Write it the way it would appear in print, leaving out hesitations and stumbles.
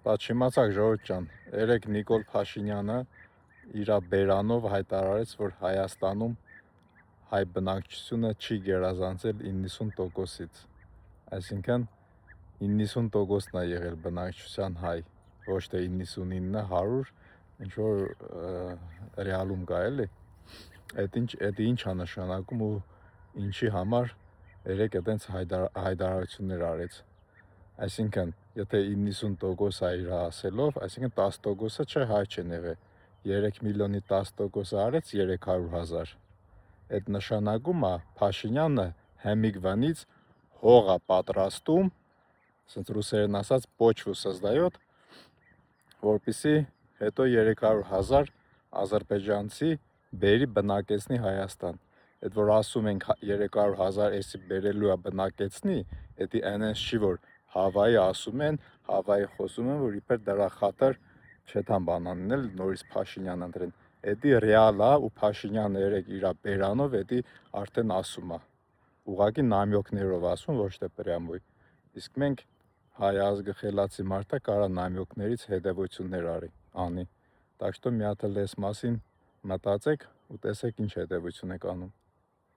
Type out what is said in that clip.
Դա չիմացակ ժողովուրդ ջան, երեք Նիկոլ Փաշինյանը իր բերանով հայտարարեց, որ Հայաստանում հայ բնակչությունը չի գերազանցել 90%-ից, այսինքն 90%-ն է եղել բնակչության հայ, ոչ թե 99, 100, ինչ որ ռեալում կա էլի, այդ ինչ է նշանակում ու ինչի համար երեք այդենց հայտարարություններ արեց, այսինքն եթե 90% է իր ասելով, այսինքն 10%-ը չէ հայ չեն եղել, 3 միլիոնի 10%-ը արեց 300,000, այդ նշանակում է Փաշինյանը հեմիգվանից հող է պատրաստում, ասենց ռուսերեն ասած почву создает, որպեսզի հետո 300,000 ադրբեջանցի բերի բնակեցնի Հայաստան, այդ որ ասում ենք 300,000 էսի բերելու է բնակեցնի, էդի այնպես չի որ Հավայի ասում են, Հավայի խոսում են, որ իբր դրա խաթար չեթան բանանն էլ նորից Փաշինյան ընտրեն, էդի ռեալ է ու Փաշինյանը երեք իր բերանով էդի արդեն ասում է, ուղղակի նամյոկներով ասում, ոչ թե պրյամոյ, իսկ մենք հայ ազգը խելացի մարդ է կարա նամյոկներից հետևություններ անի, так что մի հատ էլ այս մասին մտածեք ու տեսեք ինչ հետևություն եք անում։